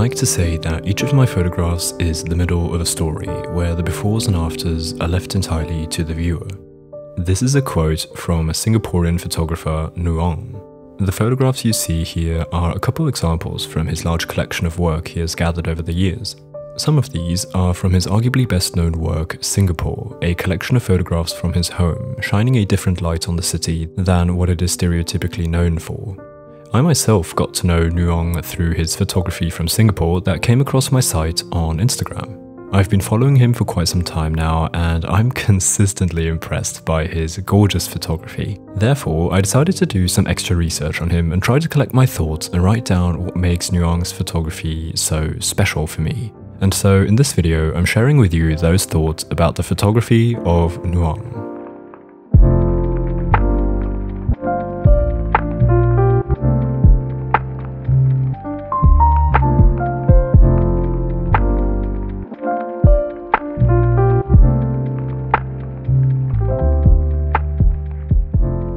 like to say that each of my photographs is the middle of a story, where the befores and afters are left entirely to the viewer. This is a quote from a Singaporean photographer, Nguan. The photographs you see here are a couple examples from his large collection of work he has gathered over the years. Some of these are from his arguably best-known work, Singapore, a collection of photographs from his home, shining a different light on the city than what it is stereotypically known for. I myself got to know Nguan through his photography from Singapore that came across my site on Instagram. I've been following him for quite some time now, and I'm consistently impressed by his gorgeous photography. Therefore, I decided to do some extra research on him and try to collect my thoughts and write down what makes Nguan's photography so special for me. And so in this video, I'm sharing with you those thoughts about the photography of Nguan.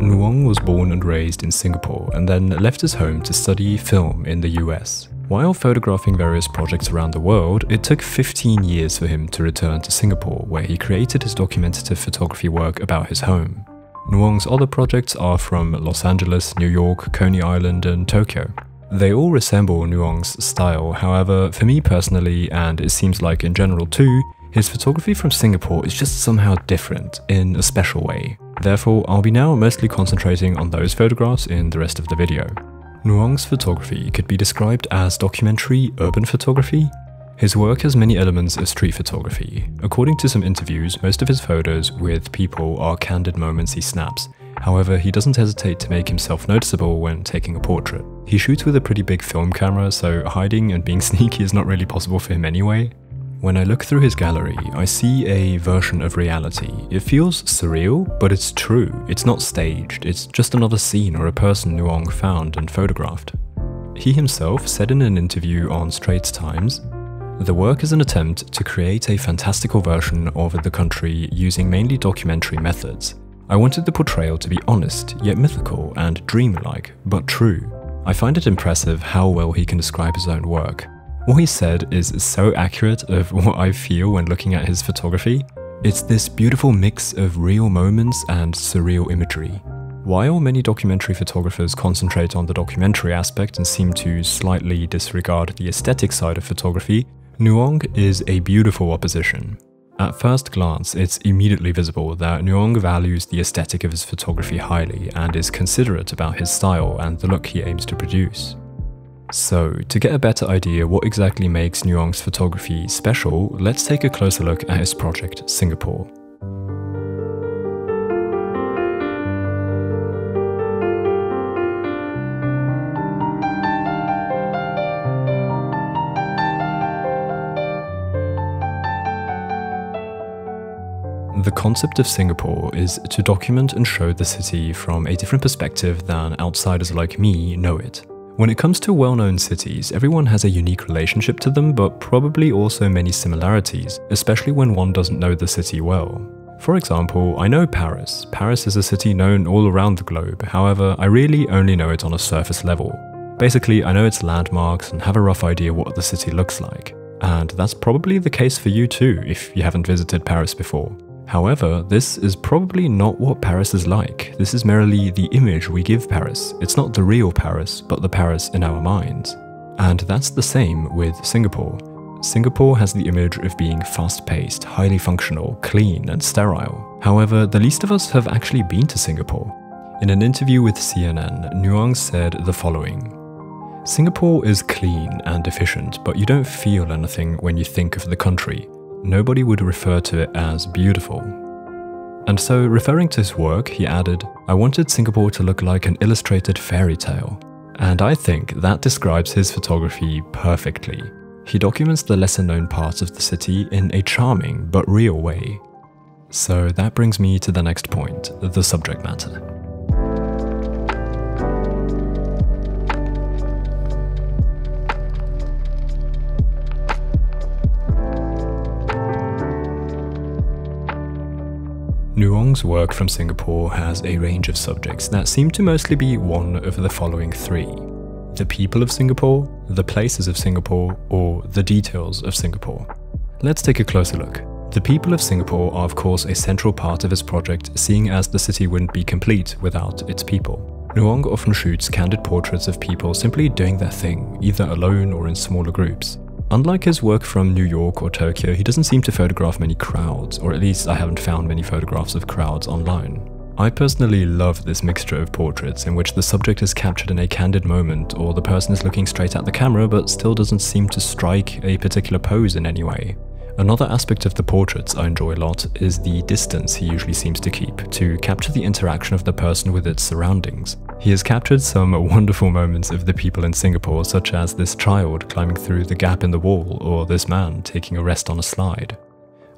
Nguan was born and raised in Singapore and then left his home to study film in the US. While photographing various projects around the world, it took 15 years for him to return to Singapore, where he created his documentative photography work about his home. Nguan's other projects are from Los Angeles, New York, Coney Island and Tokyo. They all resemble Nguan's style, however, for me personally, and it seems like in general too, his photography from Singapore is just somehow different in a special way. Therefore, I'll be now mostly concentrating on those photographs in the rest of the video. Nguan's photography could be described as documentary urban photography. His work has many elements of street photography. According to some interviews, most of his photos with people are candid moments he snaps. However, he doesn't hesitate to make himself noticeable when taking a portrait. He shoots with a pretty big film camera, so hiding and being sneaky is not really possible for him anyway. When I look through his gallery, I see a version of reality. It feels surreal, but it's true. It's not staged. It's just another scene or a person Nguan found and photographed. He himself said in an interview on Straits Times, "The work is an attempt to create a fantastical version of the country using mainly documentary methods. I wanted the portrayal to be honest, yet mythical and dreamlike, but true. I find it impressive how well he can describe his own work. What he said is so accurate of what I feel when looking at his photography. It's this beautiful mix of real moments and surreal imagery. While many documentary photographers concentrate on the documentary aspect and seem to slightly disregard the aesthetic side of photography, Nguan is a beautiful opposition. At first glance, it's immediately visible that Nguan values the aesthetic of his photography highly and is considerate about his style and the look he aims to produce. So, to get a better idea what exactly makes Nguan's photography special, let's take a closer look at his project, Singapore. The concept of Singapore is to document and show the city from a different perspective than outsiders like me know it. When it comes to well-known cities, everyone has a unique relationship to them, but probably also many similarities, especially when one doesn't know the city well. For example, I know Paris. Paris is a city known all around the globe, however, I really only know it on a surface level. Basically, I know its landmarks and have a rough idea what the city looks like. And that's probably the case for you too, if you haven't visited Paris before. However, this is probably not what Paris is like. This is merely the image we give Paris. It's not the real Paris, but the Paris in our minds. And that's the same with Singapore. Singapore has the image of being fast-paced, highly functional, clean and sterile. However, the least of us have actually been to Singapore. In an interview with CNN, Nguan said the following: "Singapore is clean and efficient, but you don't feel anything when you think of the country. Nobody would refer to it as beautiful." And so, referring to his work, he added, "I wanted Singapore to look like an illustrated fairy tale." And I think that describes his photography perfectly. He documents the lesser-known parts of the city in a charming but real way. So that brings me to the next point, the subject matter. Nguan's work from Singapore has a range of subjects that seem to mostly be one of the following three. The people of Singapore, the places of Singapore, or the details of Singapore? Let's take a closer look. The people of Singapore are of course a central part of his project, seeing as the city wouldn't be complete without its people. Nguan often shoots candid portraits of people simply doing their thing, either alone or in smaller groups. Unlike his work from New York or Tokyo, he doesn't seem to photograph many crowds, or at least I haven't found many photographs of crowds online. I personally love this mixture of portraits in which the subject is captured in a candid moment, or the person is looking straight at the camera but still doesn't seem to strike a particular pose in any way. Another aspect of the portraits I enjoy a lot is the distance he usually seems to keep, to capture the interaction of the person with its surroundings. He has captured some wonderful moments of the people in Singapore, such as this child climbing through the gap in the wall, or this man taking a rest on a slide.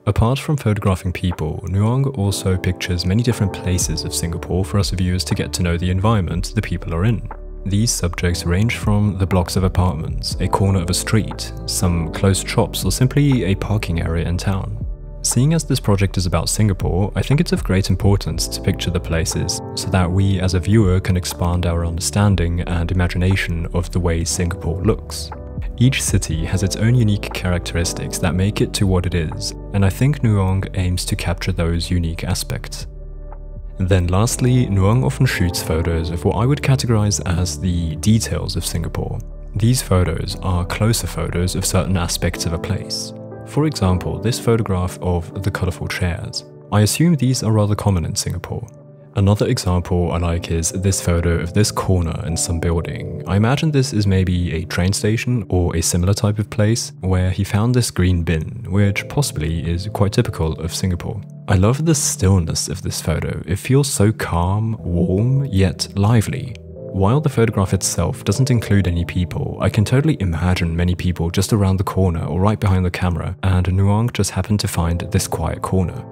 Apart from photographing people, Nguan also pictures many different places of Singapore for us viewers to get to know the environment the people are in. These subjects range from the blocks of apartments, a corner of a street, some closed shops, or simply a parking area in town. Seeing as this project is about Singapore, I think it's of great importance to picture the places so that we as a viewer can expand our understanding and imagination of the way Singapore looks. Each city has its own unique characteristics that make it to what it is, and I think Nguan aims to capture those unique aspects. Then lastly, Nguan often shoots photos of what I would categorize as the details of Singapore. These photos are closer photos of certain aspects of a place. For example, this photograph of the colourful chairs. I assume these are rather common in Singapore. Another example I like is this photo of this corner in some building. I imagine this is maybe a train station or a similar type of place where he found this green bin, which possibly is quite typical of Singapore. I love the stillness of this photo. It feels so calm, warm, yet lively. While the photograph itself doesn't include any people, I can totally imagine many people just around the corner or right behind the camera, and Nguan just happened to find this quiet corner.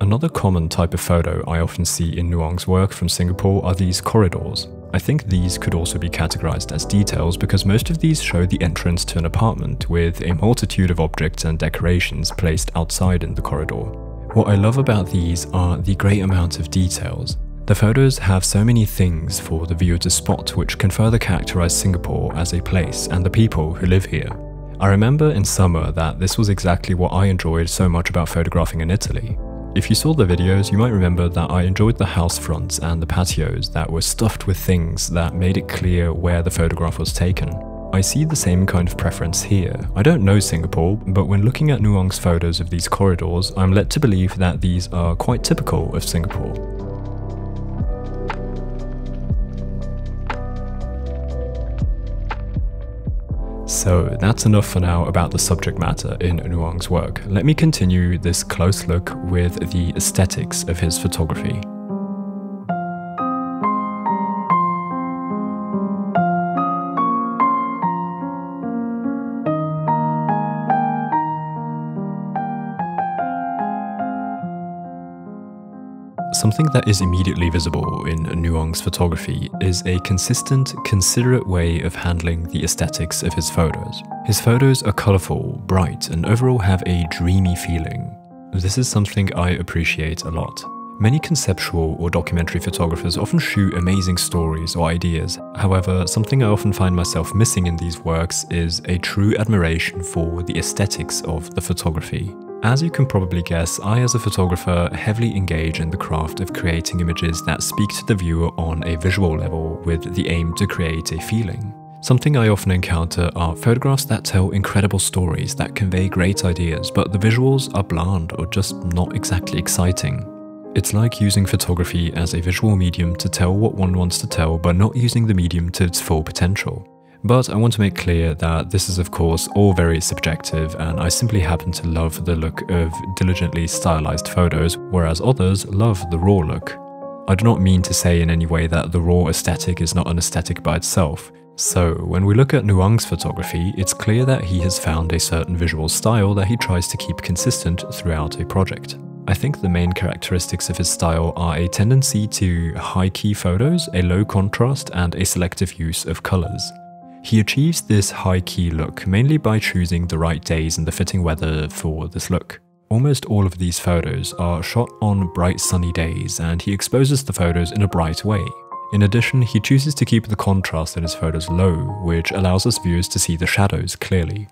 Another common type of photo I often see in Nguan's work from Singapore are these corridors. I think these could also be categorized as details because most of these show the entrance to an apartment with a multitude of objects and decorations placed outside in the corridor. What I love about these are the great amount of details. The photos have so many things for the viewer to spot which can further characterize Singapore as a place and the people who live here. I remember in summer that this was exactly what I enjoyed so much about photographing in Italy. If you saw the videos, you might remember that I enjoyed the house fronts and the patios that were stuffed with things that made it clear where the photograph was taken. I see the same kind of preference here. I don't know Singapore, but when looking at Nguan's photos of these corridors, I'm led to believe that these are quite typical of Singapore. So that's enough for now about the subject matter in Nguan's work. Let me continue this close look with the aesthetics of his photography. Something that is immediately visible in Nguan's photography is a consistent, considerate way of handling the aesthetics of his photos. His photos are colourful, bright, and overall have a dreamy feeling. This is something I appreciate a lot. Many conceptual or documentary photographers often shoot amazing stories or ideas. However, something I often find myself missing in these works is a true admiration for the aesthetics of the photography. As you can probably guess, I as a photographer heavily engage in the craft of creating images that speak to the viewer on a visual level with the aim to create a feeling. Something I often encounter are photographs that tell incredible stories that convey great ideas, but the visuals are bland or just not exactly exciting. It's like using photography as a visual medium to tell what one wants to tell, but not using the medium to its full potential. But I want to make clear that this is of course all very subjective, and I simply happen to love the look of diligently stylized photos, whereas others love the raw look. I do not mean to say in any way that the raw aesthetic is not an aesthetic by itself. So when we look at Nguan's photography, it's clear that he has found a certain visual style that he tries to keep consistent throughout a project. I think the main characteristics of his style are a tendency to high-key photos, a low contrast, and a selective use of colors. He achieves this high-key look mainly by choosing the right days and the fitting weather for this look. Almost all of these photos are shot on bright sunny days, and he exposes the photos in a bright way. In addition, he chooses to keep the contrast in his photos low, which allows us viewers to see the shadows clearly.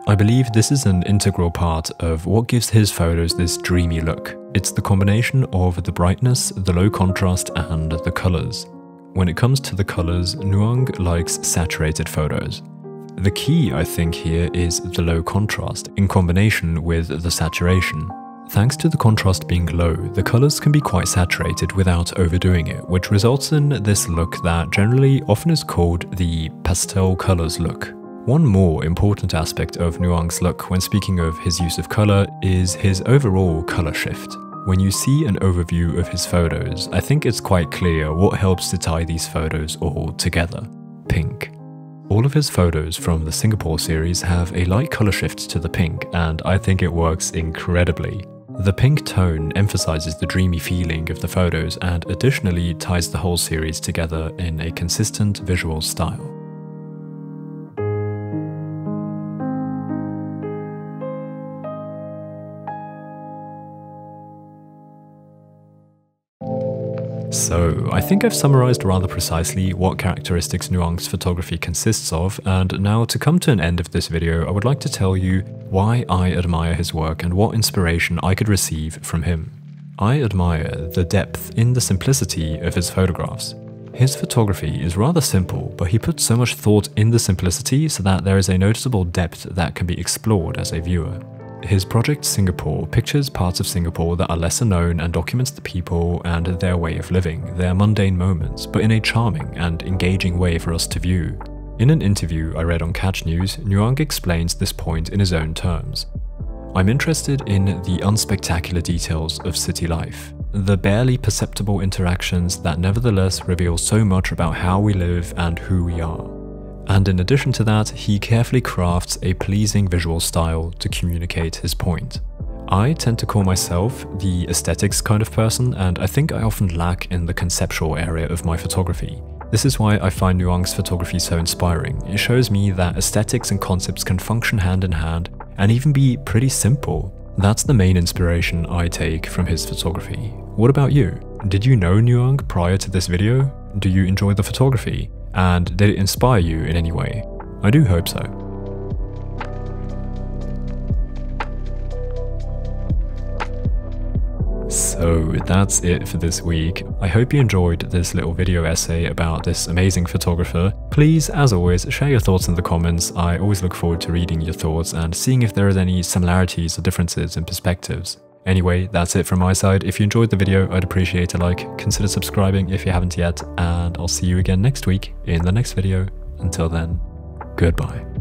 I believe this is an integral part of what gives his photos this dreamy look. It's the combination of the brightness, the low contrast, and the colors. When it comes to the colors, Nguan likes saturated photos. The key, I think, here is the low contrast in combination with the saturation. Thanks to the contrast being low, the colors can be quite saturated without overdoing it, which results in this look that generally often is called the pastel colors look. One more important aspect of Nguan's look when speaking of his use of color is his overall color shift. When you see an overview of his photos, I think it's quite clear what helps to tie these photos all together: pink. All of his photos from the Singapore series have a light color shift to the pink, and I think it works incredibly. The pink tone emphasizes the dreamy feeling of the photos and additionally ties the whole series together in a consistent visual style. So, I think I've summarized rather precisely what characteristics Nguan's photography consists of, and now to come to an end of this video, I would like to tell you why I admire his work and what inspiration I could receive from him. I admire the depth in the simplicity of his photographs. His photography is rather simple, but he puts so much thought in the simplicity so that there is a noticeable depth that can be explored as a viewer. His project Singapore pictures parts of Singapore that are lesser known and documents the people and their way of living, their mundane moments, but in a charming and engaging way for us to view. In an interview I read on Catch News, Nguan explains this point in his own terms. I'm interested in the unspectacular details of city life, the barely perceptible interactions that nevertheless reveal so much about how we live and who we are. And in addition to that, he carefully crafts a pleasing visual style to communicate his point. I tend to call myself the aesthetics kind of person, and I think I often lack in the conceptual area of my photography. This is why I find Nguan's photography so inspiring. It shows me that aesthetics and concepts can function hand in hand and even be pretty simple. That's the main inspiration I take from his photography. What about you? Did you know Nguan prior to this video? Do you enjoy the photography? And did it inspire you in any way? I do hope so. So that's it for this week. I hope you enjoyed this little video essay about this amazing photographer. Please, as always, share your thoughts in the comments. I always look forward to reading your thoughts and seeing if there are any similarities or differences in perspectives. Anyway, that's it from my side. If you enjoyed the video, I'd appreciate a like. Consider subscribing if you haven't yet, and I'll see you again next week in the next video. Until then, goodbye.